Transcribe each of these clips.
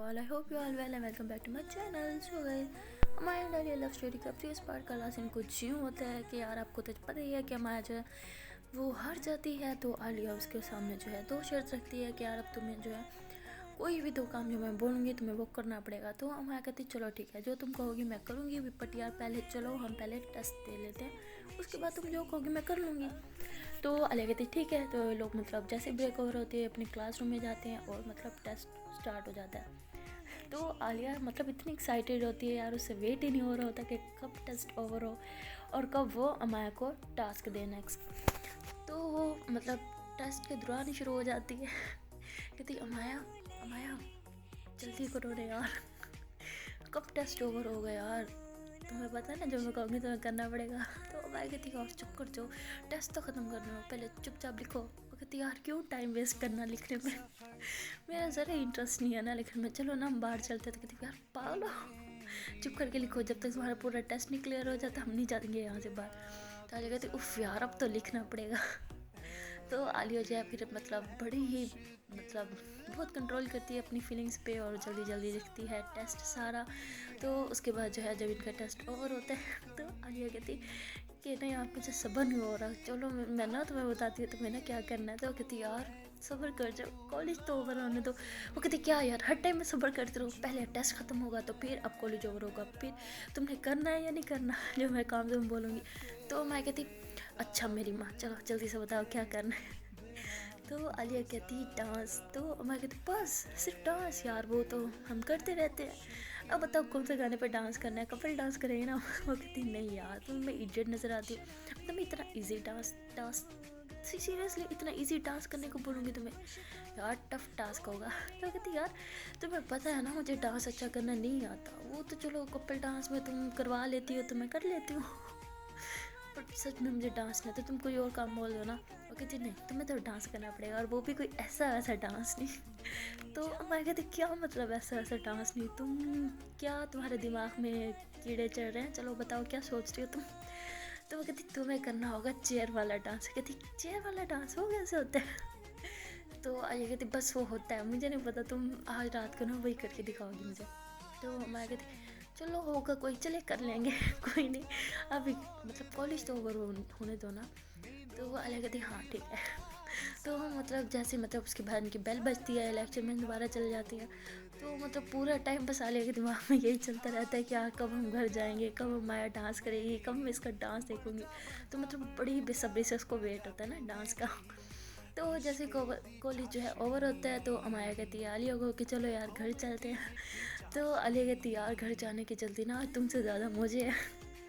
all. I hope you all well and welcome back to my channel. So guys, हमारे diary love story का previous part का last scene कुछ यूँ होता है कि यार आपको तो पता ही है कि हमारा जो है वो हार जाती है, तो आलिया उसके सामने जो है दो शर्त रखती है कि यार अब तुम्हें जो है कोई भी दो काम जो मैं बोलूँगी तुम्हें वो करना पड़ेगा। तो हमारा कहती चलो ठीक है, जो तुम कहोगी मैं करूँगी, बट यार पहले चलो हम पहले टेस्ट दे लेते हैं, उसके बाद तुम जो कहोगी मैं कर लूँगी। तो आलिया कहती ठीक है। तो लोग मतलब जैसे ब्रेक ओवर होते हैं अपने क्लासरूम में जाते हैं और मतलब टेस्ट स्टार्ट हो जाता है। तो आलिया मतलब इतनी एक्साइटेड होती है यार, उससे वेट ही नहीं हो रहा होता कि कब टेस्ट ओवर हो और कब वो अमाया को टास्क दे नेक्स्ट। तो वो मतलब टेस्ट के दौरान ही शुरू हो जाती है। कहती अमाया अमाया जल्दी करो रे यार, कब टेस्ट ओवर होगा यार, तुम्हें पता है ना जो मैं कहूँगी तुम्हें करना पड़ेगा। तो अमाया कहती और चुप कर जाओ, टेस्ट तो ख़त्म करना हो, पहले चुपचाप लिखो। वो कहती यार क्यों टाइम वेस्ट करना लिखने में, मेरा ज़रा इंटरेस्ट नहीं है ना लिखने में, चलो ना हम बाहर चलते। तो कहती यार पागल हो, चुप करके लिखो, जब तक तुम्हारा पूरा टेस्ट नहीं क्लियर हो जाता हम नहीं जाएंगे यहाँ से बाहर। तो आलिया कहती उफ़ यार अब तो लिखना पड़ेगा। तो आलिया जो है फिर मतलब बड़ी ही मतलब बहुत कंट्रोल करती है अपनी फीलिंग्स पे और जल्दी जल्दी लिखती है टेस्ट सारा। तो उसके बाद जो है जब इनका टेस्ट ओवर होता है तो आलिया कहती कि नहीं आप मुझे सब्र नहीं हो रहा, चलो मैं ना तुम्हें बताती हूँ तुम्हें ना क्या करना है। तो कहती यार सब्र कर जाओ, कॉलेज तो ओवर होने दो। वो कहती क्या यार हर टाइम में सब्र करते रहो, पहले टेस्ट ख़त्म होगा तो फिर अब कॉलेज ओवर होगा, फिर तुमने करना है या नहीं करना जो मैं काम तुम बोलूँगी। तो मैं कहती अच्छा मेरी माँ चलो जल्दी से बताओ क्या करना है। तो आलिया कहती डांस। तो मैं कहती बस सिर्फ डांस यार, वो तो हम करते रहते हैं, अब बताओ कौन से गाने पर डांस करना है, कपल डांस करेंगे ना। वो कहती नहीं यार तुम मैं इडियट नज़र आती हूँ, मतलब इतना इजी डांस सीरियसली इतना इजी डांस करने को बोलूँगी तुम्हें, यार टफ टास्क होगा। तो कहती यार तुम्हें पता है ना मुझे डांस अच्छा करना नहीं आता, वो तो चलो कपल डांस में तुम करवा लेती हो तो मैं कर लेती हूँ, बट सच में मुझे डांस नहीं, तो तुम कोई और काम बोल दो ना। वो कहती नहीं तुम्हें तो डांस करना पड़ेगा और वो भी कोई ऐसा वैसा डांस नहीं। तो मैं कहती क्या मतलब ऐसा वैसा डांस नहीं, तुम क्या तुम्हारे दिमाग में कीड़े चढ़ रहे हैं, चलो बताओ क्या सोच रही हो तुम। तो वो कहती तुम्हें करना होगा चेयर वाला डांस। कहती चेयर वाला डांस वो कैसे होता है। तो आलिया कहती बस वो होता है, मुझे नहीं पता, तुम आज रात को ना वही करके दिखाओगी मुझे। तो मैं कहती चलो होगा कोई, चले कर लेंगे कोई नहीं, अभी मतलब कॉलेज तो ओवर होने दो ना। तो वो आलिया कहती हाँ ठीक है। तो मतलब जैसे मतलब उसके बाद उनकी बेल बजती है, लेक्चर में दोबारा चल जाती है। तो मतलब पूरा टाइम बस आलिया के दिमाग में यही चलता रहता है कि यार कब हम घर जाएंगे, कब हम माया डांस करेगी, कब मैं इसका डांस देखूँगी। तो मतलब बड़ी बेसब्री से उसको वेट होता है ना डांस का। तो जैसे कॉलेज जो है ओवर होता है तो अमाया कहती है आलिया को कि चलो यार घर चलते हैं। तो आलिया कहती यार घर जाने की जल्दी ना तुमसे ज़्यादा मुझे है।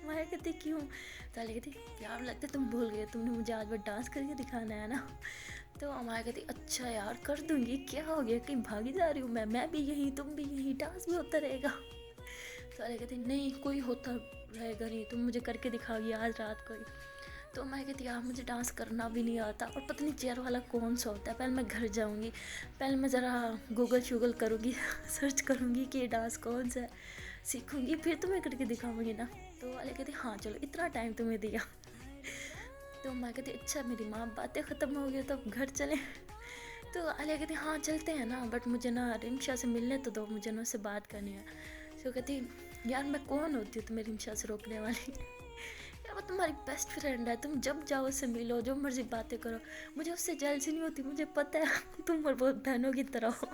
अमाया कहती क्यों। तो आलिया कहती यार लगता है तुम भूल गए, तुमने मुझे आज बार डांस करके दिखाना है ना। तो अमाया कहती अच्छा यार कर दूंगी, क्या हो गया कहीं भागी जा रही हूँ मैं भी यहीं तुम भी यहीं, डांस भी होता रहेगा। तो आलिया कहती नहीं कोई होता रहेगा नहीं, तुम मुझे करके दिखाओगी आज रात को ही। तो मैं कहती यार मुझे डांस करना भी नहीं आता और पता नहीं चेयर वाला कौन सा होता है, पहले मैं घर जाऊंगी, पहले मैं ज़रा गूगल शूगल करूँगी सर्च करूँगी कि ये डांस कौन सा है, सीखूँगी फिर तुम्हें करके दिखाऊँगी ना। तो वाले कहती हाँ चलो इतना टाइम तुम्हें दिया। तो मैं कहती अच्छा मेरी माँ बातें ख़त्म हो गई तो अब घर चलें। तो आलिया कहती हाँ चलते हैं ना, बट मुझे ना रिमशा से मिलने तो दो, मुझे ना उससे बात करनी है। तो कहती यार मैं कौन होती हूँ तुम्हें रिमशा से रोकने वाली, यार वो तुम्हारी बेस्ट फ्रेंड है, तुम जब जाओ उससे मिलो जो मर्जी बातें करो, मुझे उससे जेलसी नहीं होती, मुझे पता है तुम और बहुत बहनों की तरह हो,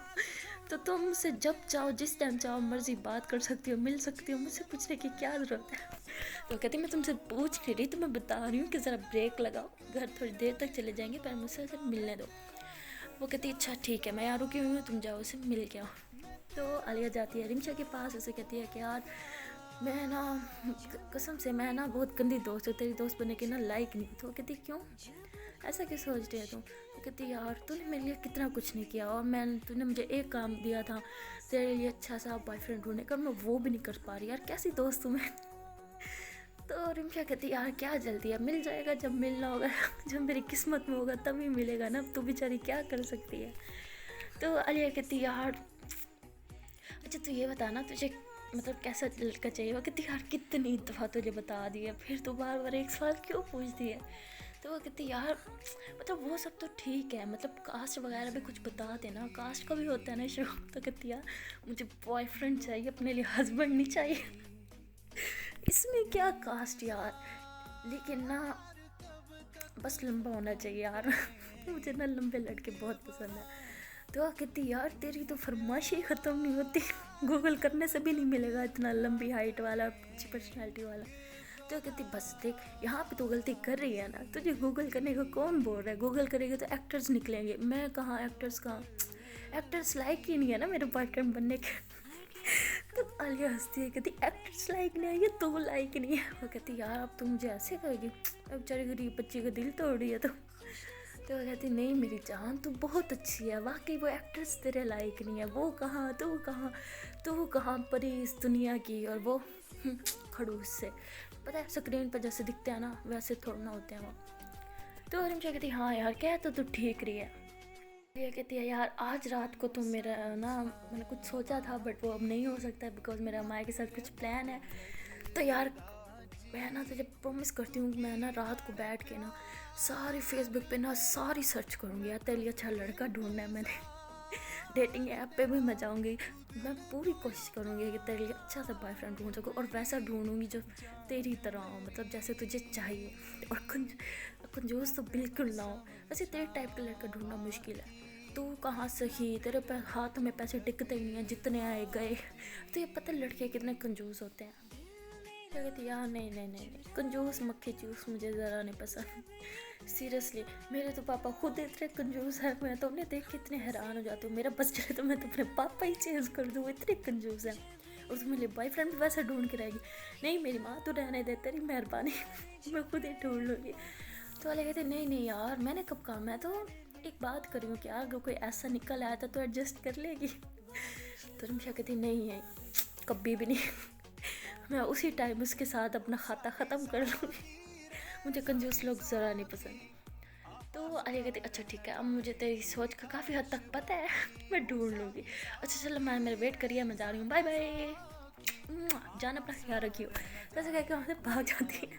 तो तुम उससे जब चाहो जिस टाइम चाहो मर्जी बात कर सकती हो, मिल सकती हो, मुझसे पूछने की क्या ज़रूरत है। तो कहती मैं तुमसे पूछ नहीं रही, तो मैं बता रही हूँ कि ज़रा ब्रेक लगाओ, घर थोड़ी देर तक चले जाएंगे पर मुझसे सिर्फ मिलने दो। वो कहती अच्छा ठीक है मैं यहाँ रुकी हुई हूँ, तुम जाओ उसे मिल के आओ। तो आलिया जाती है रिमशा के पास, उसे कहती है कि यार मैं ना कसम से मैं ना बहुत गंदी दोस्त हूँ, तेरी दोस्त बनने के ना लायक नहीं। तो कहती क्यों ऐसा क्यों सोच रही है तुम। तो कहती यार तूने मेरे लिए कितना कुछ नहीं किया और तूने मुझे एक काम दिया था तेरे लिए अच्छा सा बॉयफ्रेंड ढूंढने का, मैं वो भी नहीं कर पा रही, यार कैसी दोस्त हूँ मैं। तो रिमशा कहती यार क्या जल्दी है, मिल जाएगा जब मिलना होगा जब मेरी किस्मत में होगा तभी मिलेगा ना, तू बेचारी क्या कर सकती है। तो आलिया कहती यार अच्छा तू ये बता ना तुझे मतलब कैसा लड़का चाहिए। वो कहती यार कितनी दफ़ा तुझे बता दिया, फिर तो बार बार एक सवाल क्यों पूछती है। تو وہ کہتی یار مطلب وہ سب تو ٹھیک ہے, مطلب کاسٹ وغیرہ بھی کچھ بتا دینا, کاسٹ کا بھی ہوتا ہے نا شو. تو کہتی یار مجھے بوائے فرینڈ چاہیے, اپنے لیے ہسبینڈ نہیں چاہیے. اس میں کیا کاسٹ یار, لیکن نا بس لمبا ہونا چاہیے یار. مجھے نا لمبے لڑکے بہت پسند ہیں. تو کہتی یار تیری تو فرمائش ہی ختم نہیں ہوتی, گوگل کرنے سے بھی نہیں ملے گا اتنا لمبی ہائٹ والا, اچھی پرسنالٹی والا. تو کہتی بس دیکھ یہاں پہ تو غلطی کر رہی ہے نا, تجھے گوگل کرنے کو کون بول رہا ہے, گوگل کرے گی تو ایکٹرز نکلیں گے, میں کہاں ایکٹرز کہاں, ایکٹرز لائق ہی نہیں ہے نا میرے بوائے فرینڈ بننے کے. تو عالیہ ہنستی ہے, کہتی ایکٹرز لائق نہیں ہے یہ, تو لائق نہیں ہے. وہ کہتی یار اب تو مجھے ایسے کہے گی, اب بیچاری غریب بچی کا دل توڑ رہی ہے. تو وہ کہتی نہیں میری جان تو بہت اچھی ہے, واقعی وہ ایکٹرس تیرے لائق نہیں ہے, وہ کہاں تو کہاں پری اس دنیا کی, اور وہ خڑوس سے, پتہ ہے اسکرین پہ جیسے دکھتے ہیں نا ویسے تھوڑا نہ ہوتے ہیں وہ. تو رمشا کہتی ہاں یار کہہ تو ٹھیک رہی ہے. یہ کہتی ہے یار آج رات کو تو میرا نا میں نے کچھ سوچا تھا بٹ وہ اب نہیں ہو سکتا بیکاز میرا مائع کے ساتھ کچھ پلان ہے. تو یار میں نا تجھے پرومس کرتی ہوں میں نا رات کو بیٹھ کے نا ساری فیس بک پہ نا ساری سرچ کروں گی, یار تیرے لیے اچھا لڑکا ڈھونڈنا ہے میں نے, ڈیٹنگ ایپ پہ بھی میں جاؤں گی, میں پوری کوشش کروں گی کہ تیرے لیے اچھا سا بوائے فرینڈ ڈھونڈ سکوں, اور ویسا ڈھونڈوں گی جو تیری طرح ہو, مطلب جیسے تجھے چاہیے, اور کنجوس تو بالکل نہ ہو. ویسے تیرے ٹائپ کا لڑکا ڈھونڈنا مشکل ہے, تو کہاں صحیح, تیرے ہاتھ میں پیسے ٹکتے نہیں ہیں, جتنے آئے گئے. تو یہ پتہ لڑکے کتنے کنجوس ہوتے ہیں. تو کہتی یار نہیں کنجوس مکھی چوس مجھے ذرا نہیں پسند. سیریسلی میرے تو پاپا خود اتنے کنجوس ہیں, میں تو انہیں دیکھ کے اتنے حیران ہو جاتی ہوں, میرا بس چلے تو میں تو اپنے پاپا ہی چینج کر دوں, اتنے کنجوس ہیں. اور تم میرے لیے بوائے فرینڈ بھی ویسا ڈھونڈ کے رہے گی, نہیں میری ماں تو رہنے دے, تیری مہربانی میں خود ہی ڈھونڈ لوں گی. تو والے کہتے نہیں یار میں نے کب کہا, میں تو ایک بات کری ہوں کہ یار اگر کوئی ایسا نکل آیا تو ایڈجسٹ کر لے گی. تو رمشا کہتی نہیں ہے کبھی بھی نہیں, میں اسی ٹائم اس کے ساتھ اپنا کھاتا ختم کر لوں گی, مجھے کنجوس لوگ ذرا نہیں پسند. تو علیہ کہتی اچھا ٹھیک ہے, اب مجھے تیری سوچ کا کافی حد تک پتہ ہے, میں ڈھونڈ لوں گی. اچھا چلو میں میرے ویٹ کریے, میں جا رہی ہوں, بائے بائے, جان اپنا خیال رکھیو. ویسے کہہ کے وہاں سے بھاگ جاتی ہے.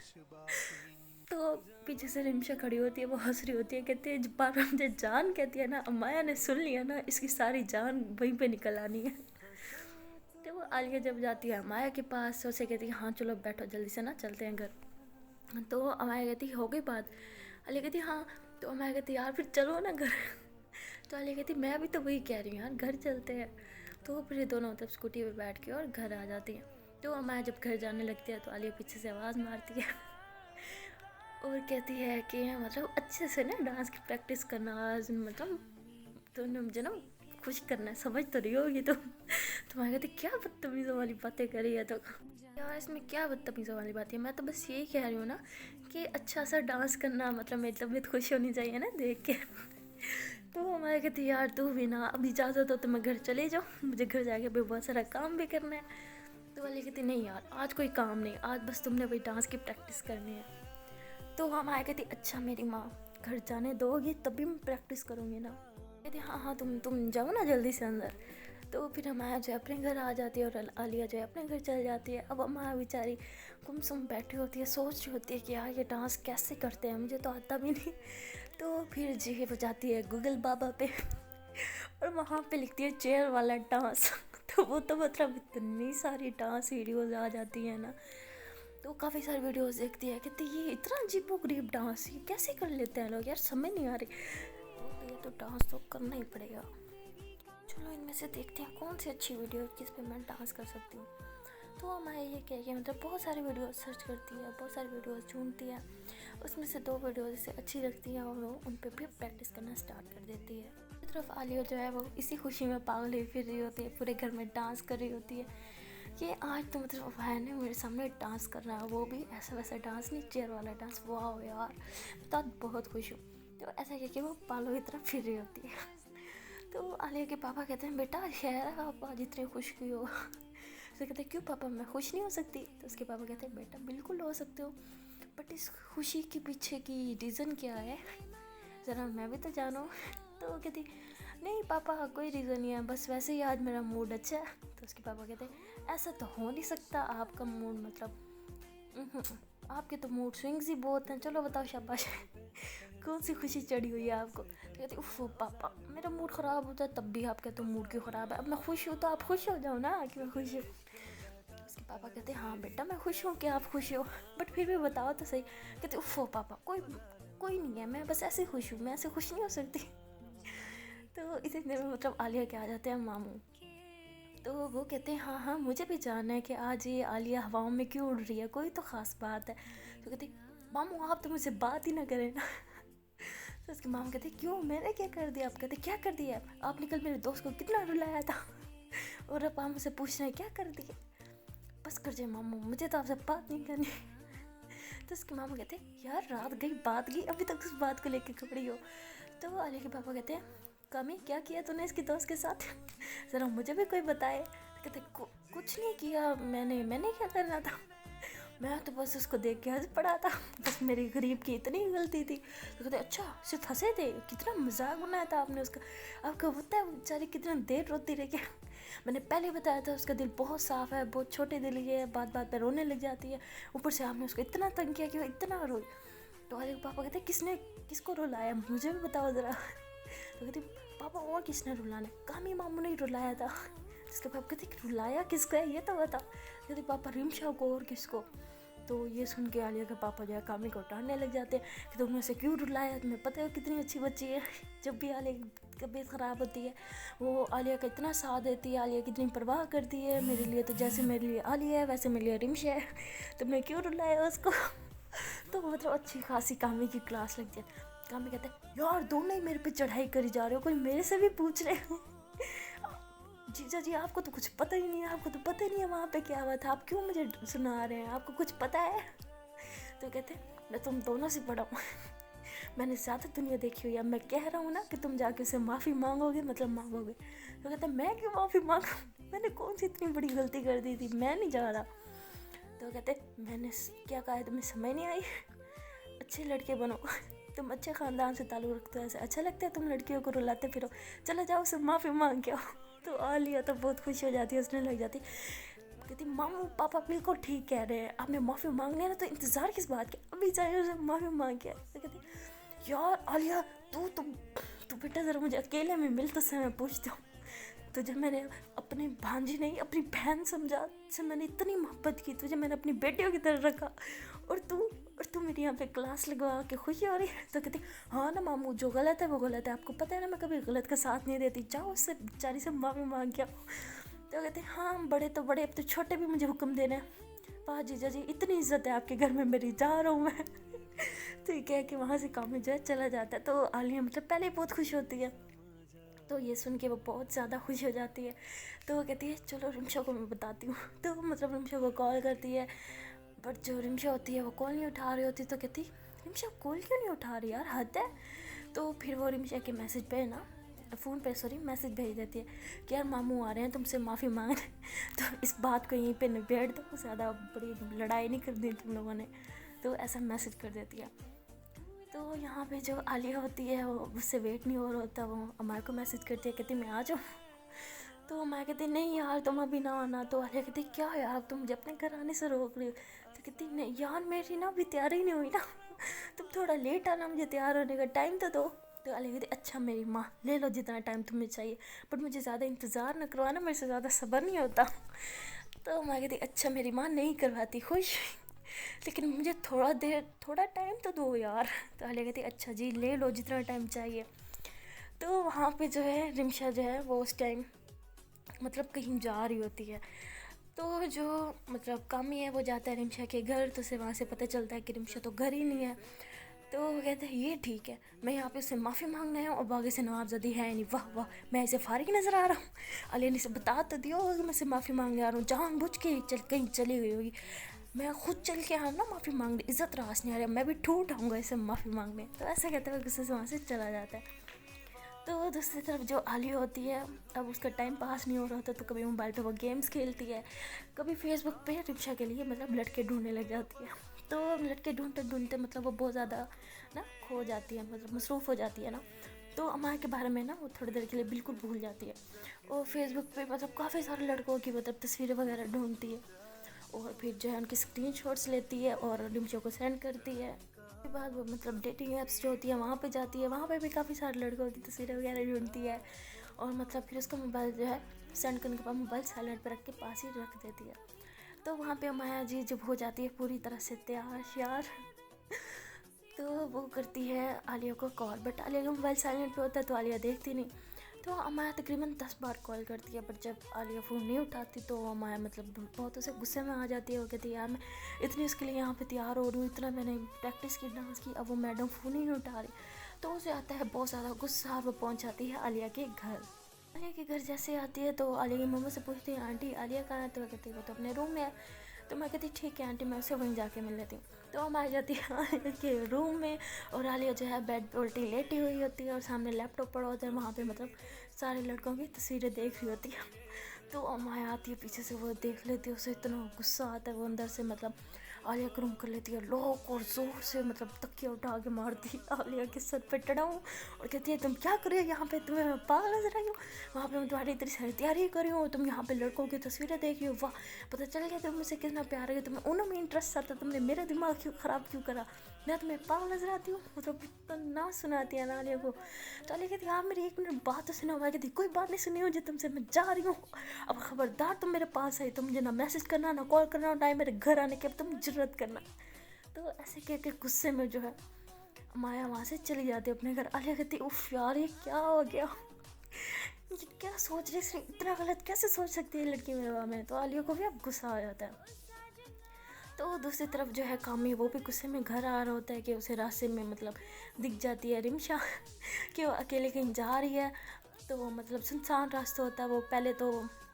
تو پیچھے سے رمشا کھڑی ہوتی ہے, وہ ہنس رہی ہوتی ہے, کہتی ہے بار مجھے جان کہتی ہے نا, امایا نے سن لیا نا, اس کی ساری جان وہیں پہ نکل آنی ہے. تو وہ عالیہ جب جاتی ہے امایا کے پاس, اسے کہتی ہے ہاں چلو بیٹھو جلدی سے نا چلتے ہیں گھر. تو امایا کہتی ہو گئی بات, عالیہ کہتی ہاں. تو امایا کہتی یار پھر چلو نا گھر. تو عالیہ کہتی میں ابھی تو وہی کہہ رہی ہوں یار گھر چلتے ہیں. تو پھر یہ دونوں مطلب اسکوٹی پہ بیٹھ کے اور گھر آ جاتی ہیں. تو امایا جب گھر جانے لگتی ہے تو عالیہ پیچھے سے آواز مارتی ہے اور کہتی ہے کہ مطلب اچھے سے نا ڈانس کی پریکٹس کرنا, مطلب تو نے مجھے نا خوش کرنا ہے, سمجھ تو رہی ہوگی. تو میں کہتی کیا بدتمیزوں والی باتیں کر رہی ہے, تو یار اس میں کیا بدتمیزوں والی بات ہے, میں تو بس یہی کہہ رہی ہوں نا کہ اچھا سا ڈانس کرنا, مطلب میری طبیعت خوش ہونی چاہیے نا دیکھ کے. تو میں کہتی یار تو بھی نا اب اجازت ہو تو میں گھر چلے جاؤں, مجھے گھر جا کے بھی بہت سارا کام بھی کرنا ہے. تو والی کہتی نہیں یار آج کوئی کام نہیں, آج بس تم نے وہی ڈانس کی پریکٹس کرنی ہے. تو ہم آئے کہتی اچھا میری ماں گھر جانے دو گی تبھی میں پریکٹس کروں گی نا. کہتی ہاں تم جاؤ نا جلدی سے اندر. تو پھر ہمارا جو اپنے گھر آ جاتی ہے, اور عالیہ جو ہے اپنے گھر چل جاتی ہے. اب ہمارا بیچاری گمسم بیٹھی ہوتی ہے, سوچ رہی ہوتی ہے کہ یار یہ ڈانس کیسے کرتے ہیں, مجھے تو آتا بھی نہیں. تو پھر جی وہ جاتی ہے گوگل بابا پہ, اور وہاں پہ لکھتی ہے چیئر والا ڈانس. تو وہ تو مطلب اتنی ساری ڈانس ویڈیوز آ جاتی ہیں نا, تو کافی ساری ویڈیوز دیکھتی ہے, کہتی یہ اتنا عجیب و غریب ڈانس یہ کیسے کر لیتے ہیں لوگ, یار سمجھ نہیں آ رہی. یہ تو ڈانس تو کرنا ہی پڑے گا. چلو ان میں سے دیکھتے ہیں کون سی اچھی ویڈیو جس پہ میں ڈانس کر سکتی ہوں. تو ہمارے یہ کہہ کہ مطلب بہت ساری ویڈیوز سرچ کرتی ہے, بہت ساری ویڈیوز ڈھونڈتی ہے, اس میں سے 2 ویڈیوز اسے اچھی لگتی ہیں اور وہ ان پہ بھی پریکٹس کرنا اسٹارٹ کر دیتی ہے. ایک طرف عالیہ جو ہے وہ اسی خوشی میں پاگل ہوئی پھر رہی ہوتی ہے, پورے گھر میں ڈانس کر رہی ہوتی ہے کہ آج تو مطلب بھائی نے میرے سامنے ڈانس کر رہا ہے, وہ بھی ایسا ویسا ڈانس نہیں, چیئر والا ڈانس. واو یار میں بہت خوش ہوں. تو ایسا کہ وہ پالوں کی طرف پھر رہی ہوتی ہے. تو عالیہ کے پاپا کہتے ہیں بیٹا خیر ہے آپ آج اتنے خوش کیوں ہو. اسے کہتے ہیں کیوں پاپا میں خوش نہیں ہو سکتی. تو اس کے پاپا کہتے ہیں بیٹا بالکل ہو سکتے ہو, بٹ اس خوشی کے پیچھے کی ریزن کیا ہے, ذرا میں بھی تو جانوں. تو وہ کہتی نہیں پاپا کوئی ریزن نہیں ہے, بس ویسے ہی آج میرا موڈ اچھا ہے. تو اس کے پاپا کہتے ہیں ایسا تو ہو نہیں سکتا, آپ کا موڈ مطلب آپ کے تو موڈ سوئنگز ہی بہت ہیں, چلو بتاؤ شاباش کون سی خوشی چڑھی ہوئی ہے آپ کو. تو کہتی اف پاپا میرا موڈ خراب ہوتا ہے تب بھی آپ کہتے ہو موڈ کیوں خراب ہے, اب میں خوش ہوں تو آپ خوش ہو جاؤ نا کہ میں خوش ہوں. اس کے پاپا کہتے ہیں ہاں بیٹا میں خوش ہوں کہ آپ خوش ہو, بٹ پھر بھی بتاؤ تو صحیح. کہتے اف پاپا کوئی نہیں ہے, میں بس ایسے خوش ہوں, میں ایسے خوش نہیں ہو سکتی. تو اسی دن میں مطلب عالیہ کے آ جاتے ہیں ماموں. تو وہ کہتے ہیں ہاں مجھے بھی جاننا ہے کہ آج یہ عالیہ ہواؤں میں کیوں اڑ رہی ہے, کوئی تو خاص بات ہے. تو کہتے ماموں آپ تو مجھ سے بات ہی نہ کریں نا. تو اس کے ماموں کہتے کیوں, میں نے کیا کر دیا. آپ کہتے کیا کر دیا, آپ نے کل میرے دوست کو کتنا رلایا تھا اور اب آپ مجھ سے پوچھ رہے ہیں کیا کر دیا. بس کر جائے ماموں, مجھے تو آپ سے بات نہیں کرنی. تو اس کے ماموں کہتے یار رات گئی بات گئی, ابھی تک اس بات کو لے کے کھڑی ہو. تو عالیہ کے پاپا کہتے ہیں کامی کیا کیا تو نے اس کی دوست کے ساتھ, ذرا مجھے بھی کوئی بتائے. کہتے کچھ نہیں کیا میں نے کیا کرنا تھا, میں تو بس اس کو دیکھ کے ہنس پڑا تھا, بس میری غریب کی اتنی غلطی تھی. تو کہتے اچھا صرف ہنسے تھے, کتنا مذاق بنایا تھا آپ نے اس کا. آپ کا ہوتا ہے بیچاری کتنا دیر روتی رہی ہے, میں نے پہلے بتایا تھا اس کا دل بہت صاف ہے, بہت چھوٹے دل کی ہے, بات بات پہ رونے لگ جاتی ہے, اوپر سے آپ نے اس کو اتنا تنگ کیا کہ وہ اتنا روئی. تو عالیہ کے پاپا کہتے کس کو رلایا مجھے بھی بتاؤ ذرا. تو کہتے پاپا اور کس نے رلانا, کامی ماموں نے رلایا تھا. اس کے پاپا کہتے رلایا کس کو ہے یہ تو بتا. کہتے پاپا رمشا کو اور کس کو. تو یہ سن کے عالیہ کے پاپا جو ہے کامی کو ڈانٹنے لگ جاتے ہیں کہ تم نے اسے کیوں رلایا, تمہیں پتہ ہے کتنی اچھی بچی ہے. جب بھی عالیہ کی طبیعت خراب ہوتی ہے وہ عالیہ کا اتنا ساتھ دیتی ہے, عالیہ کی اتنی پرواہ کرتی ہے, میرے لیے تو جیسے میرے لیے عالیہ ہے ویسے میرے لیے رمشا ہے, تم نے کیوں رلایا اس کو. تو مطلب اچھی خاصی کامی کی کلاس لگتی ہے. کامی کہتے ہیں یار دونوں ہی میرے پہ چڑھائی کری جا رہے ہو, کوئی میرے سے بھی پوچھ رہے ہیں. جیجا جی آپ کو تو کچھ پتہ ہی نہیں ہے, آپ کو تو پتہ ہی نہیں ہے وہاں پہ کیا ہوا تھا, آپ کیوں مجھے سنا رہے ہیں, آپ کو کچھ پتہ ہے. تو کہتے میں تم دونوں سے بڑا ہوں, میں نے زیادہ دنیا دیکھی ہوئی ہے, میں کہہ رہا ہوں نا کہ تم جا کے اسے معافی مانگو گے مطلب مانگو گے. تو کہتے میں کیوں معافی مانگوں, میں نے کون سی اتنی بڑی غلطی کر دی تھی, میں نہیں جا رہا. تو کہتے میں نے کیا کہا ہے تمہیں سمجھ نہیں آئی, اچھے لڑکے بنو, تم اچھے خاندان سے تعلق رکھتے ہو, ایسے اچھا لگتا ہے تم لڑکیوں کو رلاتے پھرو, چلو جاؤ اسے معافی مانگ کے آؤ. تو عالیہ تو بہت خوش ہو جاتی ہے, ہنسنے لگ جاتی. کہتی ماموں پاپا بالکل ٹھیک کہہ رہے ہیں, آپ نے معافی مانگنا ہے نا تو انتظار کس بات کی, ابھی جائے اسے معافی مانگ کے. تو کہتی یار عالیہ تو بیٹا ذرا مجھے اکیلے میں مل تو سے میں پوچھتی ہوں, تجھے میں نے اپنی بھانجی نہیں اپنی بہن سمجھا, سے میں نے اتنی محبت کی, تجھے میں نے اپنی بیٹیوں کی طرح رکھا, اور تو میری یہاں پہ کلاس لگوا کے خوشی ہو رہی ہے. تو کہتی ہاں نا ماموں جو غلط ہے وہ غلط ہے, آپ کو پتہ ہے نا میں کبھی غلط کا ساتھ نہیں دیتی, جاؤ اس سے بیچاری سے معافی مانگ کے آؤ. تو کہتے ہاں بڑے تو بڑے, اب تو چھوٹے بھی مجھے حکم دے رہے ہیں. واہ جیجا جی اتنی عزت ہے آپ کے گھر میں میری, جا رہا ہوں میں. تو یہ کہہ کہ وہاں سے کام جو ہے چلا جاتا ہے. تو عالیہ مطلب پہلے ہی بہت خوش ہوتی ہے, تو یہ سن کے وہ بہت زیادہ خوش ہو جاتی ہے. تو وہ کہتی ہے چلو رمشا کو میں بتاتی ہوں. تو مطلب رمشا کو کال کرتی ہے, بٹ جو رمشا ہوتی ہے وہ کال نہیں اٹھا رہی ہوتی. تو کہتی رمشا کال کیوں نہیں اٹھا رہی یار, حد ہے. تو پھر وہ رمشا کے میسج پہ نا فون پہ میسج بھیج دیتی ہے کہ یار ماموں آ رہے ہیں تم سے معافی مانگنے, تو اس بات کو یہیں پہ نبیڑ دو, زیادہ بڑی لڑائی نہیں کرنی تم لوگوں نے. تو ایسا میسج کر دیتی ہے. تو یہاں پہ جو عالیہ ہوتی ہے وہ اس سے ویٹ نہیں ہو رہا ہوتا, وہ امار کو میسج کرتی ہے, کہتی میں آ جاؤں. تو میں کہتی نہیں یار تم ابھی نہ آنا. تو عالیہ کہتی کیا یار تم مجھے اپنے گھر آنے سے روک رہی ہو. تو کہتی نہیں یار میری نا ابھی تیاری نہیں ہوئی نا, تم تھوڑا لیٹ آنا, مجھے تیار ہونے کا ٹائم تو دو. تو عالیہ کہتی اچھا میری ماں لے لو جتنا ٹائم تمہیں چاہیے, بٹ مجھے زیادہ انتظار نہ کروانا, میرے سے زیادہ صبر نہیں ہوتا. تو میں کہتی اچھا میری ماں نہیں کرواتی, خوش, لیکن مجھے تھوڑا ٹائم تو دو یار. تو عالیہ کہتی اچھا جی لے لو جتنا ٹائم چاہیے. تو وہاں پہ جو ہے رمشا جو ہے وہ اس ٹائم مطلب کہیں جا رہی ہوتی ہے. تو جو مطلب کامی ہے وہ جاتا ہے رمشا کے گھر, تو اسے وہاں سے پتہ چلتا ہے کہ رمشا تو گھر ہی نہیں ہے. تو وہ کہتے ہیں یہ ٹھیک ہے, میں یہاں پہ اس سے معافی مانگنا ہے اور باغی سے نوابزدی ہے نہیں, واہ واہ میں اسے فارغ نظر آ رہا ہوں. عالیہ نے اسے بتا تو دیا ہوگا کہ میں اسے معافی مانگنے آ رہا ہوں, جان بوجھ کے کہیں چلی گئی ہوگی, میں خود چل کے آؤں نا معافی مانگنے, عزت راس نہیں آ رہا, میں بھی ٹوٹ آؤں گا اسے معافی مانگنے. تو ایسا کہتے ہوئے غصے سے وہاں سے چلا جاتا ہے. تو دوسری طرف جو عالیہ ہوتی ہے, اب اس کا ٹائم پاس نہیں ہو رہا ہوتا, تو کبھی موبائل پہ وہ گیمز کھیلتی ہے, کبھی فیس بک پہ رمشا کے لیے مطلب لڑکے ڈھونڈنے لگ جاتی ہے. تو لڑکے ڈھونڈتے مطلب وہ بہت زیادہ نا کھو جاتی ہے, مطلب مصروف ہو جاتی ہے نا. تو امار کے بارے میں نا وہ تھوڑی دیر کے لیے بالکل بھول جاتی ہے, اور فیس بک پہ مطلب کافی سارے لڑکوں کی مطلب تصویریں وغیرہ ڈھونڈتی ہے, और फिर जो है उनकी स्क्रीनशॉट्स लेती है और रिमशा को सेंड करती है। उसके बाद वो मतलब डेटिंग ऐप्स जो होती है वहाँ पे जाती है, वहाँ पे भी काफ़ी सारे लड़कों की तस्वीरें वगैरह ढूंढती है और मतलब फिर उसका मोबाइल जो है सेंड करने के बाद मोबाइल साइलेंट पर रख के पास ही रख देती है। तो वहाँ पे माया जी जब हो जाती है पूरी तरह से तैयार श्यार तो वो करती है आलिया को कॉल, बट आलिया का मोबाइल साइलेंट पे होता है तो आलिया देखती नहीं। तो अमाया तकरीबन 10 बार कॉल करती है, बट जब आलिया फ़ोन नहीं उठाती तो अमाया मतलब बहुत उसे गुस्से में आ जाती है। वो कहती है यार मैं इतनी उसके लिए यहाँ पे तैयार हो रही हूँ, इतना मैंने प्रैक्टिस की डांस की, अब वो मैडम फ़ोन ही नहीं उठा रही। तो उसे आता है बहुत ज़्यादा गुस्सा और वो पहुँच जाती है आलिया के घर। आलिया के घर जैसे आती है तो आलिया की मम्मा से पूछती है आंटी आलिया कहाँ है, तो वो कहती है वो तो अपने रूम में है। तो मैं कहती ठीक है आंटी मैं उसे वहीं जाके मिल लेती हूँ। तो हम आ जाती है आलिया के रूम में और आलिया जो है बेड पे उल्टी लेटी हुई होती है और सामने लैपटॉप पड़ा होता है, वहाँ पे मतलब सारे लड़कों की तस्वीरें देख रही होती है। तो अमाया आती है पीछे से, वो देख लेती है, उसे इतना गुस्सा आता है, वो अंदर से मतलब आलिया को रूम कर लेती है लॉक और ज़ोर से मतलब तकिया उठा के मारती है आलिया के सर पे टड़ाऊँ और कहती है तुम क्या कर रही हो यहाँ पे, तुम्हें मैं पागल नजर रही हूँ, वहाँ पे मैं तुम्हारी इतनी सारी तैयारी कर रही हूँ, तुम यहाँ पे लड़कों की तस्वीरें देख रही हो, वाह पता चल गया तुम मुझसे कितना प्यार है, तुम्हें उनमें इंटरेस्ट आता, तुमने मेरा दिमाग क्यों ख़राब क्यों करा, मैं तुम्हें पागल नजर आती हूँ। मतलब इतना ना सुनाती है ना आलिया को। तो आलिया कहती यार मेरी 1 मिनट बात तो सुना हुआ, कहती कोई बात नहीं सुनी मुझे तुमसे, मैं जा रही हूँ, अब खबरदार तुम मेरे पास आई तो मुझे ना मैसेज करना ना कॉल करना ना मेरे घर आने की अब तुम जरूरत करना। तो ऐसे कह के गुस्से में जो है माया वहाँ से चली जाती है अपने घर। आलिया कहती उफ यार ये क्या हो गया, ये क्या सोच रही है, इतना गलत कैसे सोच सकती है लड़की मेरे बारे में। तो आलिया को भी अब गुस्सा आ जाता है। तो दूसरी तरफ जो है कामी वो भी गुस्से में घर आ रहा होता है कि उसे रास्ते में मतलब दिख जाती है रिमशा कि वो अकेले कहीं जा रही है। तो मतलब सुनसान रास्ता होता है, वो पहले तो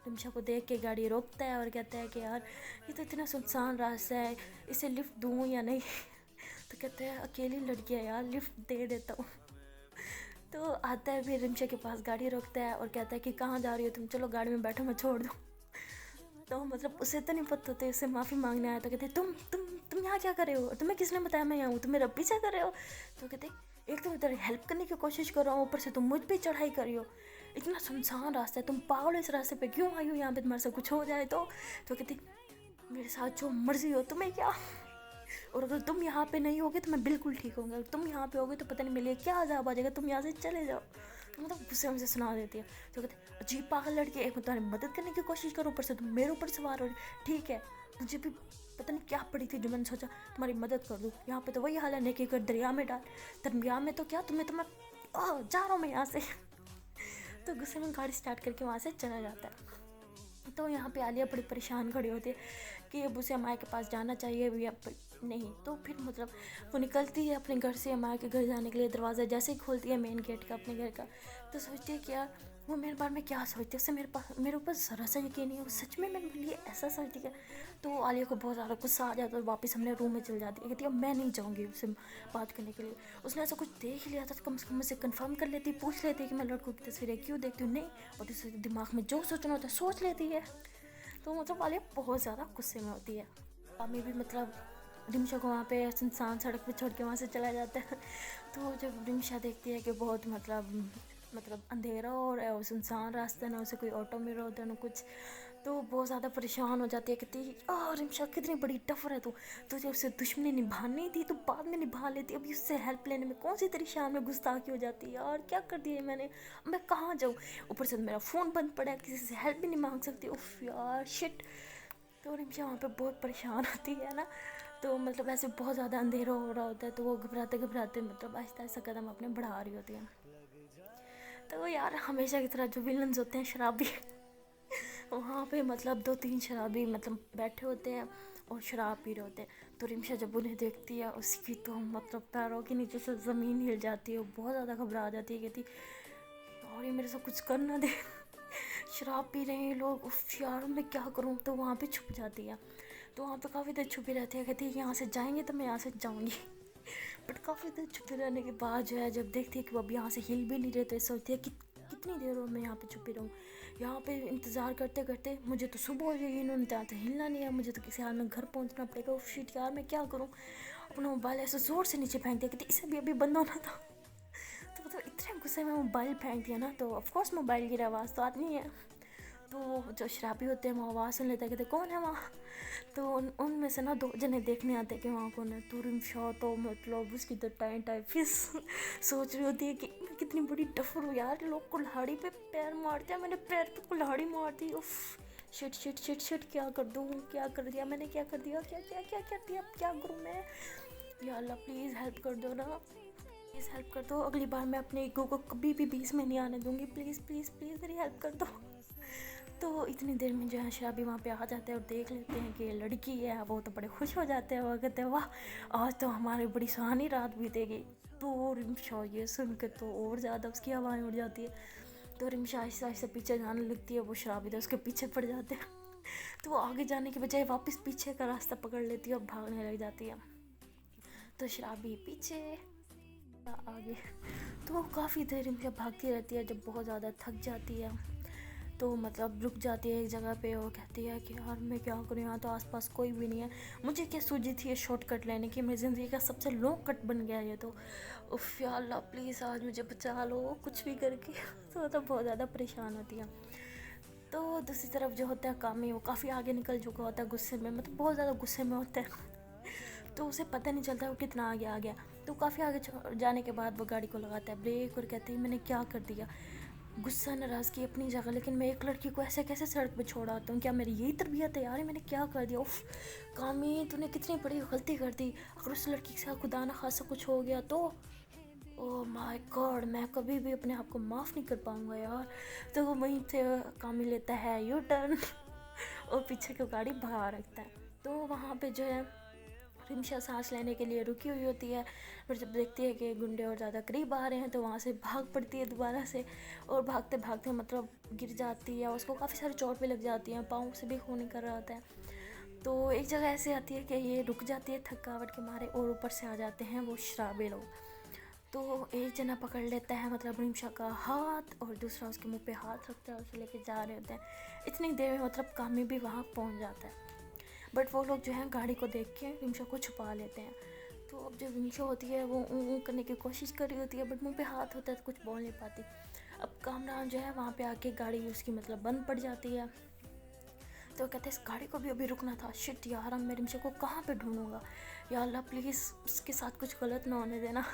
रिमशा को देख के गाड़ी रोकता है और कहता है कि यार ये तो इतना सुनसान रास्ता है, इसे लिफ्ट दूँ या नहीं तो कहते हैं अकेली लड़की है यार लिफ्ट दे देता हूँ। तो आता है फिर रिमशा के पास गाड़ी रोकता है और कहता है कि कहाँ जा रही हो तुम, चलो गाड़ी में बैठो मैं छोड़ दूँ। तो मतलब उसे तो नहीं पता होते, उससे माफ़ी मांगने आया तो कहते तुम यहाँ क्या कर रहे हो, तुम्हें किसने बताया मैं यहाँ हूँ, तुम मेरा पीछा कर रहे हो। तो कहते एक तो मैं तेरी हेल्प करने की कोशिश कर रहा हूँ, ऊपर से तुम मुझ पे चढ़ाई कर रही हो, इतना सुनसान रास्ता है, तुम पागल इस रास्ते पे क्यों आई हो, यहाँ पे तुम्हारे साथ कुछ हो जाए तो कहती मेरे साथ जो मर्जी हो, तुम्हें क्या, और अगर तुम यहाँ पे नहीं होगे तो मैं बिल्कुल ठीक होंगे, अगर तुम यहाँ पे होगे तो पता नहीं मेरे लिए क्या अजाब आ जाएगा, तुम यहाँ से चले जाओ। तो मतलब गुस्से में से सुना देती है। तो कहते अजीब पागल लड़की, एक मैं तुम्हारी मदद करने की कोशिश करूँ, ऊपर से तुम मेरे ऊपर सवार हो रही, ठीक है मुझे भी पता नहीं क्या पड़ी थी जो मैंने सोचा तुम्हारी मदद कर दूँ, यहाँ पे तो वही हाल है नेकी कर दरिया में डाल, दरिया में तो क्या तुम्हें तो मैं जा रहा हूँ मैं यहाँ से तो गुस्से में गाड़ी स्टार्ट करके वहाँ से चला जाता है। तो यहाँ पे आलिया बड़ी परेशान खड़ी होती है कि अब उसे अमाया के पास जाना चाहिए भी अब नहीं। तो फिर मतलब वो निकलती है अपने घर से अमाया के घर जाने के लिए, दरवाज़ा जैसे ही खोलती है मेन गेट का अपने घर का, तो सोचती है कि यार वो मेरे बारे में क्या सोचती है, उससे मेरे ऊपर ज़रा सा यकीन नहीं है, वो सच में मेरे लिए ऐसा सोचती है। तो आलिया को बहुत ज़्यादा गुस्सा आ जाता है और वापस अपने रूम में चल जाती है, कहती है मैं नहीं जाऊँगी उससे बात करने के लिए, उसने ऐसा कुछ देख लिया था तो कम से कम मुझसे कन्फर्म कर लेती, पूछ लेती कि मैं लड़कों की तस्वीरें क्यों देखती हूँ, नहीं और दूसरे दिमाग में जो सोचना होता है सोच लेती है। तो मतलब आलिया बहुत ज़्यादा गुस्से में होती है। आमी भी मतलब रिमशा को वहाँ पे सुनसान सड़क पे छोड़ के वहाँ से चला जाता है। तो जब रिमशा देखती है कि बहुत मतलब अंधेरा हो रहा है और सुनसान रास्ता, ना उसे कोई ऑटो मिल रहा होता है ना कुछ, तो बहुत ज़्यादा परेशान हो जाती है, कहती रिमशा कितनी बड़ी टफर है तू, तुझे उससे दुश्मनी निभानी थी तो बाद में निभा लेती, अभी उससे हेल्प लेने में कौन सी तेरी शान में गुस्ताखी हो जाती है यार, क्या कर दिया मैंने, मैं कहाँ जाऊँ, ऊपर से मेरा फ़ोन बंद पड़ा है, किसी से हेल्प भी नहीं मांग सकती, उफ यार शिट। तो रिमशा वहाँ पे बहुत परेशान होती है ना। तो मतलब ऐसे बहुत ज़्यादा अंधेरा हो रहा होता है तो वो घबराते घबराते मतलब आहिस्ता आहिस्ता कदम अपने बढ़ा रही होती है। तो यार हमेशा की तरह जो विलन्स होते हैं शराबी वहाँ पे मतलब 2-3 शराबी मतलब बैठे होते हैं और शराब पी रहे होते हैं। तो रिमशा जब उन्हें देखती है उसकी तो मतलब पैरों के नीचे से ज़मीन हिल जाती है, वो बहुत ज़्यादा घबरा जाती है, कहती और ये मेरे साथ कुछ कर ना दे शराब पी रहे हैं लोग, उफ यार मैं क्या करूँ। तो वहाँ पे छुप जाती है, तो वहाँ पे काफ़ी देर छुपी रहती है, कहती है यहाँ से जाएंगे तो मैं यहाँ से जाऊँगी बट काफ़ी देर छुपे रहने के बाद जो है जब देखती है कि वो अब यहाँ से हिल भी नहीं रहे तो सोचती है कि कितनी देर हो मैं यहाँ पे छुपी रहूँ, यहाँ पे इंतज़ार करते करते मुझे तो सुबह हो जाएगी, इन्होंने तो हिलना नहीं है, मुझे तो किसी हाल में घर पहुँचना पड़ेगा, उफ शिट यार मैं क्या करूँ। अपना मोबाइल ऐसे ज़ोर से नीचे फेंक दिया, कहती इसे भी अभी बंद होना था तो मतलब इतने गुस्से में मोबाइल फेंक दिया ना, तो ऑफकोर्स मोबाइल की आवाज़ तो आती नहीं है। तो जो शराबी होते हैं वो आवाज़ सुन लेते हैं, कहते कौन है वहाँ। तो उनमें से ना 2 जने देखने आते हैं कि वहाँ कौन है। तो रिमशा तो मतलब उसकी तो टाइम टाइम फिर सोच रही होती है कि मैं कितनी बड़ी डफर हूँ यार, लोग कुल्हाड़ी पे पैर मारते हैं, मैंने पैर पे कुल्हाड़ी मार दी, उफ शिट शिट शिट शिट, क्या कर दूँ, क्या कर दिया मैंने, क्या कर दिया, क्या क्या क्या कर दिया, अब क्या करूँ मैं। या अल्लाह प्लीज़ हेल्प कर दो ना, प्लीज़ हेल्प कर दो, अगली बार मैं अपने ईगो को कभी भी बीच में नहीं आने दूँगी, प्लीज़ प्लीज़ प्लीज़ मेरी हेल्प कर दो। तो इतनी देर में जो है शराबी वहाँ पे आ जाते हैं और देख लेते हैं कि लड़की है, वो तो बड़े खुश हो जाते हैं, वो कहते हैं वाह आज तो हमारी बड़ी सुहानी रात बीतेगी। तो रिमशा ये सुन के तो और ज़्यादा उसकी हवाएं उड़ जाती है। तो रिमशा आहिस्ते आहिस्ते पीछे जाने लगती है, वो शराबी तो उसके पीछे पड़ जाते हैं। तो वो आगे जाने के बजाय वापस पीछे का रास्ता पकड़ लेती है और भागने लग जाती है। तो शराबी पीछे आगे। तो काफ़ी देर रिमशा भागती रहती है, जब बहुत ज़्यादा थक जाती है तो मतलब रुक जाती है एक जगह पे और कहती है कि यार मैं क्या करूँ, यहाँ तो आसपास कोई भी नहीं है, मुझे क्या सूझी थी ये शॉर्टकट लेने की, मेरी ज़िंदगी का सबसे लॉन्ग कट बन गया ये तो, उफ़ या अल्लाह प्लीज़ आज मुझे बचा लो कुछ भी करके। तो बहुत ज़्यादा परेशान होती है। तो दूसरी तरफ जो होता है कामी, वो काफ़ी आगे निकल चुका होता है गुस्से में, मतलब बहुत ज़्यादा गुस्से में होता है। तो उसे पता नहीं चलता वो कितना आगे आ गया। तो काफ़ी आगे जाने के बाद वो गाड़ी को लगाता है ब्रेक और कहती है मैंने क्या कर दिया, गुस्सा नाराज़ की अपनी जगह, लेकिन मैं एक लड़की को ऐसे कैसे सड़क पे छोड़ आता हूँ, क्या मेरी यही तरबियत है यार, मैंने क्या कर दिया, उफ कामी तूने कितनी बड़ी गलती कर दी, अगर उस लड़की के साथ खुदा न खासा कुछ हो गया तो ओह माय गॉड मैं कभी भी अपने आप को माफ़ नहीं कर पाऊँगा यार। तो वो वहीं से कामी लेता है यू टर्न और पीछे की गाड़ी भगा रखता है। तो वहाँ पे जो है रिमशा सांस लेने के लिए रुकी हुई होती है, और जब देखती है कि गुंडे और ज़्यादा करीब आ रहे हैं तो वहाँ से भाग पड़ती है दोबारा से, और भागते भागते मतलब गिर जाती है, उसको काफ़ी सारी चोट भी लग जाती है, पाँव से भी खून निकल रहा होता है। तो एक जगह ऐसे आती है कि ये रुक जाती है थकावट के मारे, और ऊपर से आ जाते हैं वो शराबी लोग। तो एक जना पकड़ लेता है मतलब रिमशा का हाथ, और दूसरा उसके मुंह पे हाथ रखता है, उसे लेके जा रहे होते हैं। इतनी देर में मतलब कामी भी वहाँ पहुँच जाता है, बट वो लोग जो है गाड़ी को देख के रिमशा को छुपा लेते हैं। तो अब जो रिमशा होती है वो ऊँ करने की कोशिश कर रही होती है, बट मुंह पे हाथ होता है तो कुछ बोल नहीं पाती। अब कामरान जो है वहाँ पे आके गाड़ी उसकी मतलब बंद पड़ जाती है। तो कहते हैं इस गाड़ी को भी अभी रुकना था, शिट यार मैं रिमशा को कहाँ पे ढूंढूंगा, या अल्लाह प्लीज़ उसके साथ कुछ गलत ना होने देना।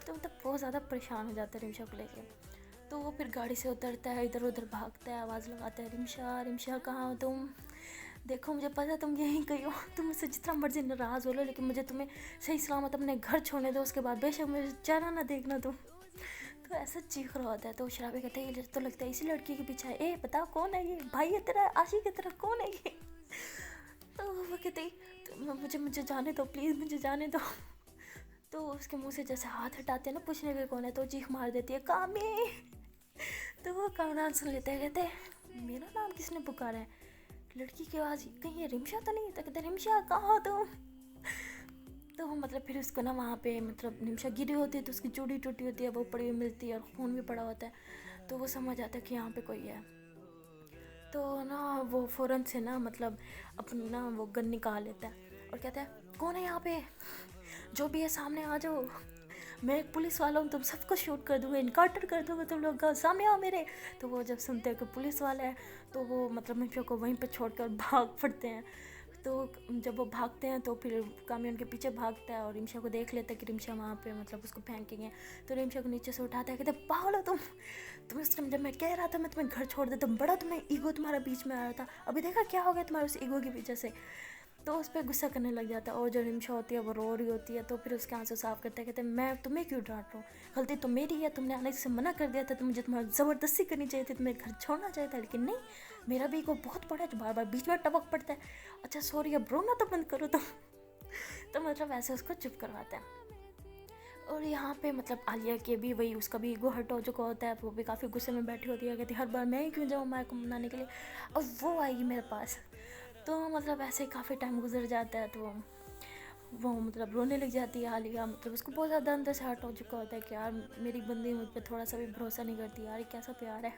तो मतलब बहुत ज़्यादा परेशान हो जाता है रिमशा को लेके। तो वो फिर गाड़ी से उतरता है, इधर उधर भागता है, आवाज़ लगाता है रिमशा रिमशा कहाँ हो तुम, देखो मुझे पता है तुम यहीं गई हो, तुम मुझसे जितना मर्जी नाराज़ हो लो, लेकिन मुझे तुम्हें सही सलामत अपने घर छोड़ने दो, उसके बाद बेशक मुझे चेहरा ना देखना तुम। तो ऐसा चीख रहा होता है। तो शराबी कहते हैं ये तो लगता है इसी लड़की के पीछे है, ए बता कौन है ये, भाई है तेरा, आशी की तरह कौन है ये। तो वो कहते तो मुझे मुझे जाने दो प्लीज़, मुझे जाने दो। तो उसके मुंह से जैसे हाथ हटाते हैं ना पूछने के कौन है, तो चीख मार देती है कामी। तो वो कामरान सुन लेते हैं, कहते मेरा नाम किसने पुकारा है, लड़की की आवाज़ कहीं ये रिमशा तो नहीं, तो कहते रिमशा कहाँ हो तुम। तो मतलब फिर उसको ना वहाँ पे मतलब रिमशा गिरी होती है, तो उसकी चूड़ी टूटी होती है, वो पड़ी हुई मिलती है और खून भी पड़ा होता है। तो वो समझ आता है कि यहाँ पे कोई है। तो ना वो फ़ौरन से ना मतलब अपनी ना वो गन निकाल लेता है और कहता है कौन है यहाँ पे, जो भी है सामने आ जाओ, मैं एक पुलिस वाला हूँ, तुम सबको शूट कर दूँगा, इनकाउंटर कर दूँगा, तुम लोग सामने आओ मेरे। तो वो जब सुनते हैं कि पुलिस वाला है तो वो मतलब रिमशा को वहीं पे छोड़कर भाग पड़ते हैं। तो जब वो भागते हैं तो फिर कामी उनके पीछे भागता है और रिमशा को देख लेता है कि रिमशा वहाँ पे मतलब उसको फेंकेंगे। तो रिमशा को नीचे से उठाता है, कहते पागल हो तुम इस टाइम जब मैं कह रहा था मैं तुम्हें घर छोड़ देता, बड़ा तुम्हें ईगो तुम्हारा बीच में आ रहा था, अभी देखा क्या हो गया तुम्हारे उस ईगो की वजह से। तो उस पर गुस्सा करने लग जाता है, और जो रिमशा होती है वो रो रही होती है। तो फिर उसके आंसू साफ करते हैं, कहते हैं मैं तुम्हें क्यों डांट रहा हूँ, गलती तो मेरी है, तुमने आने से मना कर दिया था, तो मुझे तुम्हारी ज़बरदस्ती करनी चाहिए थी, तुम्हें घर छोड़ना चाहिए था, लेकिन नहीं, मेरा भी ईगो बहुत बड़ा है जो बार बार बीच में टपक पड़ता है। अच्छा सॉरी अब रोना तो बंद करो तुम। तो मतलब ऐसे उसको चुप करवाता है। और यहाँ पे मतलब आलिया के भी वही उसका भी ईगो हर्ट हो चुका होता है, वो भी काफ़ी गुस्से में बैठी होती है, कहती हर बार मैं ही क्यों जाऊँ माँ को मनाने के लिए, अब वो आएगी मेरे पास। तो मतलब ऐसे काफ़ी टाइम गुजर जाता है, तो वो मतलब रोने लग जाती है आलिया, मतलब उसको बहुत ज़्यादा अंदर से हर्ट हो चुका होता है कि यार मेरी बंदी मुझ पर थोड़ा सा भी भरोसा नहीं करती, यार ये कैसा प्यार है।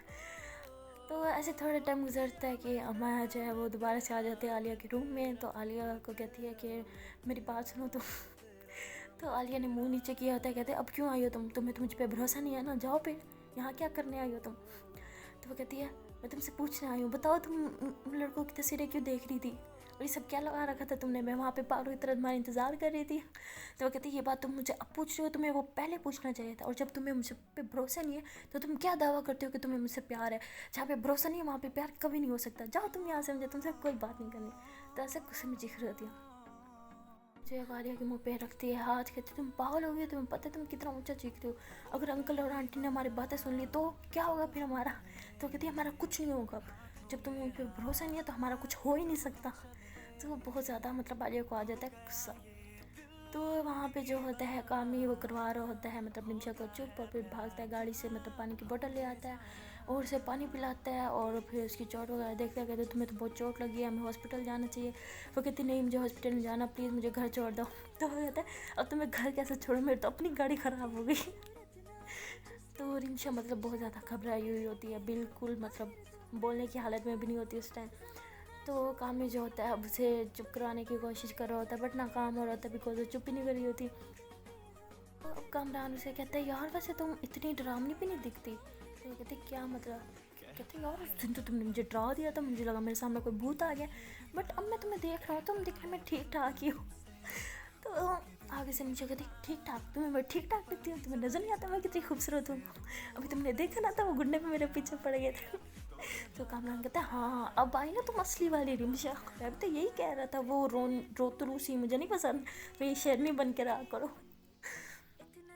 तो ऐसे थोड़ा टाइम गुजरता है कि अम्मा जो है वो दोबारा से आ जाते हैं आलिया के रूम में। तो आलिया को कहती है कि मेरी बात सुनो तुम। तो आलिया ने मुंह नीचे किया होता है, कहते अब क्यों आई हो तुम, तुम्हें तो मुझ पर भरोसा नहीं है ना, जाओ फिर यहाँ क्या करने आई हो तुम। तो वो कहती है मैं तुमसे पूछने आई हूँ, बताओ तुम उन लड़कों की तस्वीरें क्यों देख रही थी और ये सब क्या लगा रखा था तुमने? मैं वहाँ पे पागलों की तरह तुम्हारा इंतज़ार कर रही थी। तो वो कहती ये बात तुम मुझे अब पूछ रही हो, तुम्हें वो पहले पूछना चाहिए था। और जब तुम्हें मुझसे पे भरोसा नहीं है तो तुम क्या दावा करते हो कि तुम्हें मुझसे प्यार है? जहाँ पे भरोसा नहीं है वहाँ पे प्यार कभी नहीं हो सकता। जाओ तुम यहाँ से, मुझे तुमसे कोई बात नहीं करनी। तो ऐसे गुस्से में चीख रही होती है। जय आलिया के मुँह पे रखती है हाथ, कहती तुम पागल हो गई, तुम्हें पता है तुम कितना ऊंचा चीखते हो? अगर अंकल और आंटी ने हमारी बातें सुन ली तो क्या होगा फिर हमारा? तो कहती है हमारा कुछ नहीं होगा, जब तुम्हें उन पर भरोसा नहीं है तो हमारा कुछ हो ही नहीं सकता। तो वो बहुत ज़्यादा मतलब आलिया को आ जाता है गुस्सा। तो वहाँ पे जो होता है कामी वो करवा रहा होता है मतलब निमिषा को चुप, और फिर भागता है गाड़ी से, मतलब पानी की बोतल ले आता है और उसे पानी पिलाता है। और फिर उसकी चोट वगैरह देखता है, कहते तुम्हें तो बहुत चोट लगी है, हमें हॉस्पिटल जाना चाहिए। वो कहती नहीं मुझे हॉस्पिटल नहीं जाना, प्लीज़ मुझे घर छोड़ दो। तो वो कहता है अब तुम्हें घर कैसे छोड़ो, मेरी तो अपनी गाड़ी ख़राब हो गई। तो रिमशा मतलब बहुत ज़्यादा घबराई हुई होती है, बिल्कुल मतलब बोलने की हालत में भी नहीं होती उस टाइम। तो कामी जो होता है अब उसे चुप करवाने की कोशिश कर रहा होता है, बट नाकाम हो रहा होता है बिकॉज वो चुप ही नहीं कर रही होती। तो अब कामरान उसे कहता है यार वैसे तुम इतनी डरावनी भी नहीं दिखती। तो कहते क्या मतलब? कहते यार उस दिन तो तुमने मुझे डरा दिया था, मुझे लगा मेरे सामने कोई भूत आ गया, बट अब मैं तुम्हें देख रहा हूँ, तुम दिखने में ठीक ठाक ही हो। तो आगे से नीचे कहती ठीक ठाक? तुम्हें मैं ठीक ठाक दिखती हूँ? तुम्हें नज़र नहीं आता मैं कितनी खूबसूरत हूँ? अभी तुमने देखा ना था वो गुंडे पे मेरे पीछे पड़ गए थे। तो कामरान कहता है हाँ अब आई ना तुम असली वाली रिमशा, मैं भी तो यही कह रहा था, वो रोतरूसी मुझे नहीं पसंद, मेरी शेरनी बन के रहा करो।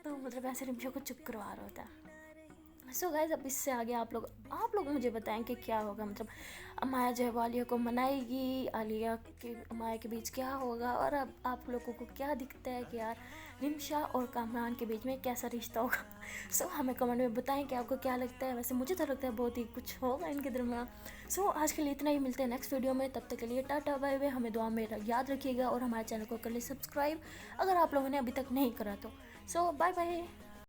तो मतलब ऐसे रिमशा को चुप करवा रहा होता है। सो गाइस अब इससे आगे आप लोग मुझे बताएं कि क्या होगा, मतलब माया जो है वो आलिया को मनाएगी, आलिया के माया के बीच क्या होगा, और अब आप लोगों को क्या दिखता है कि यार रिमशा और कामरान के बीच में कैसा रिश्ता होगा। सो हमें कमेंट में बताएं कि आपको क्या लगता है। वैसे मुझे तो लगता है बहुत ही कुछ होगा इनके दरमियान। सो आज के लिए इतना ही, मिलते हैं नेक्स्ट वीडियो में, तब तक के लिए टाटा बाय बाय। हमें दुआ में याद रखिएगा और हमारे चैनल को कर ले सब्सक्राइब अगर आप लोगों ने अभी तक नहीं करा तो। सो बाय बाय।